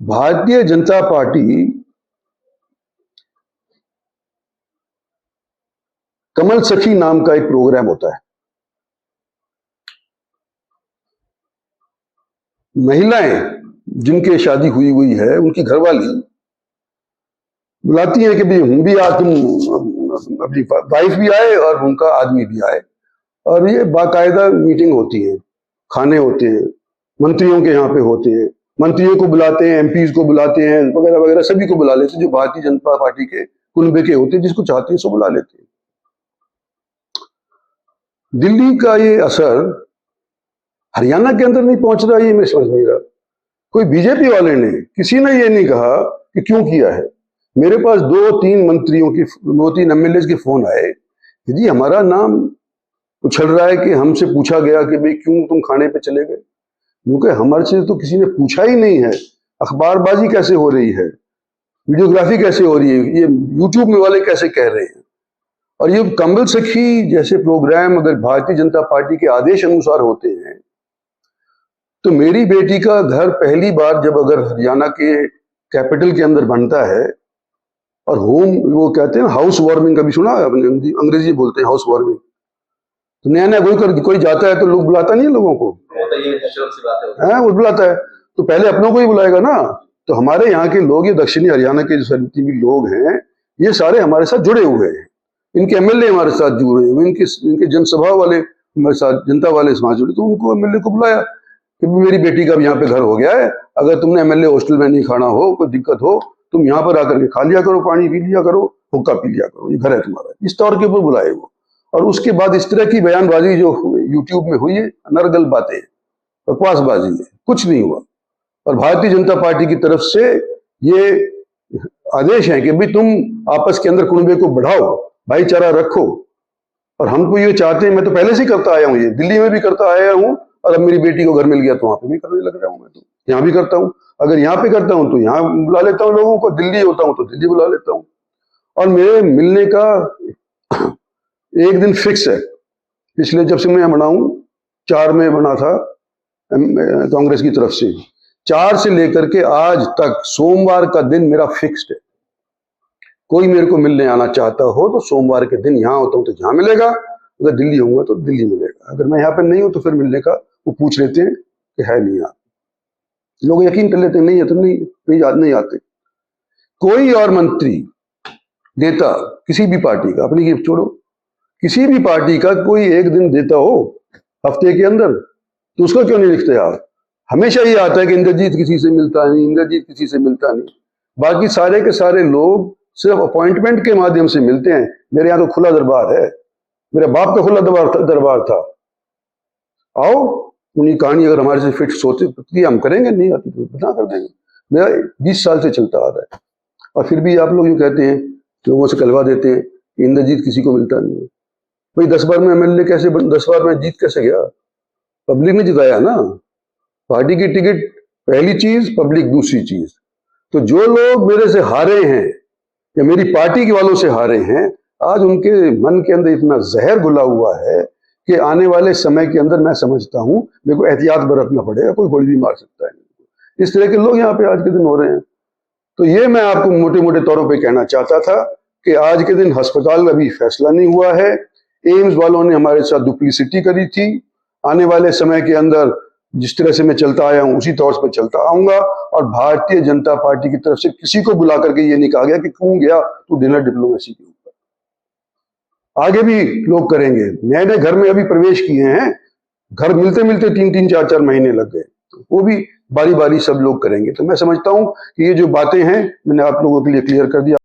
Bharatiya Janata party कमल सखी नाम का एक प्रोग्राम होता है। महिलाएं जिनके शादी हुई है उनकी घरवाली बुलाती है कि भाई हम भी आज तुम अपनी वाइफ भी आए और उनका आदमी भी आए, और ये बाकायदा मीटिंग होती है, खाने होते हैं, मंत्रियों के यहाँ पे होते हैं, मंत्रियों को बुलाते हैं, एमपीज को बुलाते हैं, वगैरह वगैरह सभी को बुला लेते हैं जो भारतीय जनता पार्टी के कुनबे के होते हैं, जिसको चाहते हैं सो बुला लेते हैं। दिल्ली का ये असर हरियाणा के अंदर नहीं पहुंच रहा, ये मैं समझ नहीं रहा। कोई बीजेपी वाले ने, किसी ने ये नहीं कहा कि क्यों किया है। मेरे पास 2-3 मंत्रियों की, 2-3 एमएलए के फोन आए कि जी हमारा नाम उछल रहा है कि हमसे पूछा गया कि भाई क्यों तुम खाने पे चले गए। क्योंकि हमारे से तो किसी ने पूछा ही नहीं है। अखबारबाजी कैसे हो रही है, वीडियोग्राफी कैसे हो रही है, ये यूट्यूब में वाले कैसे कह रहे हैं। और ये कमल सखी जैसे प्रोग्राम अगर भारतीय जनता पार्टी के आदेश अनुसार होते हैं तो मेरी बेटी का घर पहली बार जब अगर हरियाणा के कैपिटल के अंदर बनता है, और होम, वो कहते हैं हाउस वार्मिंग, कभी सुना, अंग्रेजी बोलते हैं हाउस वार्मिंग, तो नया नया कोई जाता है तो लोग बुलाता नहीं है लोगों को, वो बुलाता है तो पहले अपनों को ही बुलाएगा ना। तो हमारे यहाँ के लोग, ये दक्षिणी हरियाणा के जो भी लोग हैं, ये सारे हमारे साथ जुड़े हुए हैं। इनके एमएलए हमारे साथ जुड़े हुए, इनके जनसभा वाले हमारे साथ, जनता वाले समाज जुड़े, तो उनको एमएलए को बुलाया कि मेरी बेटी का भी यहाँ पे घर हो गया है, अगर तुमने एमएलए हॉस्टल में नहीं खाना हो, कोई दिक्कत हो, तुम यहाँ पर आकर के खा लिया करो, पानी पी लिया करो, हुक्का पी लिया करो, ये घर है तुम्हारा। इस तौर के ऊपर बुलाए वो। और उसके बाद इस तरह की बयानबाजी जो यूट्यूब में हुई है, अनर्गल बातें, बकवासबाजी है, कुछ नहीं हुआ। और भारतीय जनता पार्टी की तरफ से ये आदेश है कि भाई तुम आपस के अंदर कुनबे को बढ़ाओ, भाईचारा रखो। और हम तो ये चाहते हैं, मैं तो पहले से करता आया हूँ, ये दिल्ली में भी करता आया हूँ, और अब मेरी बेटी को घर मिल गया तो वहां पे भी करने लग रहा हूँ। मैं तो यहाँ भी करता हूँ, अगर यहाँ पे करता हूँ तो यहाँ बुला लेता हूँ लोगों को, दिल्ली होता हूँ तो दिल्ली बुला लेता हूँ। और मेरे मिलने का एक दिन फिक्स है। पिछले जब से मैं बना हूँ, 4 में बना था कांग्रेस की तरफ से, 4 से लेकर के आज तक सोमवार का दिन मेरा फिक्स्ड है। कोई मेरे को मिलने आना चाहता हो तो सोमवार के दिन यहाँ होता हूँ तो यहाँ मिलेगा, अगर दिल्ली होऊंगा तो दिल्ली मिलेगा। अगर मैं यहाँ पे नहीं हूं तो फिर मिलने का वो पूछ लेते हैं कि है नहीं यहाँ, लोग यकीन कर लेते हैं नहीं है तो नहीं आते। कोई और मंत्री, नेता, किसी भी पार्टी का, अपनी की छोड़ो, किसी भी पार्टी का कोई एक दिन देता हो हफ्ते के अंदर, तो उसको क्यों नहीं लिखते आप? हमेशा ये आता है कि इंद्रजीत किसी से मिलता नहीं, इंद्रजीत किसी से मिलता नहीं। बाकी सारे के सारे लोग सिर्फ अपॉइंटमेंट के माध्यम से मिलते हैं। मेरे यहाँ तो खुला दरबार है, मेरे बाप का खुला दरबार था। आओ, उन्हीं कहानी अगर हमारे से फिट सोते तो हम करेंगे, नहीं आती तो बना कर देंगे। मेरा 20 साल से चलता आ रहा है। और फिर भी आप लोग यूँ कहते हैं, लोगों से कहलवा देते हैं कि इंद्रजीत किसी को मिलता नहीं है। भाई 10 बार में एमएलए कैसे 10 बार में जीत कैसे गया? पब्लिक ने जिताया ना। पार्टी की टिकट पहली चीज, पब्लिक दूसरी चीज। तो जो लोग मेरे से हारे हैं या मेरी पार्टी के वालों से हारे हैं, आज उनके मन के अंदर इतना जहर घुला हुआ है कि आने वाले समय के अंदर मैं समझता हूं मेरे को एहतियात बरतना पड़ेगा, कोई गोली भी मार सकता है। इस तरह के लोग यहाँ पे आज के दिन हो रहे हैं। तो ये मैं आपको मोटे मोटे तौरों पे कहना चाहता था कि आज के दिन अस्पताल अभी फैसला नहीं हुआ है। एम्स वालों ने हमारे साथ डुप्लीसिटी करी थी। आने वाले समय के अंदर जिस तरह से मैं चलता आया हूं उसी तौर पर चलता आऊंगा। और भारतीय जनता पार्टी की तरफ से किसी को बुला करके ये नहीं कहा गया कि क्यों गया तू डिनर डिप्लोमेसी के ऊपर। आगे भी लोग करेंगे। नए नए घर में अभी प्रवेश किए हैं, घर मिलते मिलते 3-3, 4-4 महीने लग गए, तो वो भी बारी बारी सब लोग करेंगे। तो मैं समझता हूं कि ये जो बातें हैं मैंने आप लोगों के लिए क्लियर कर दिया।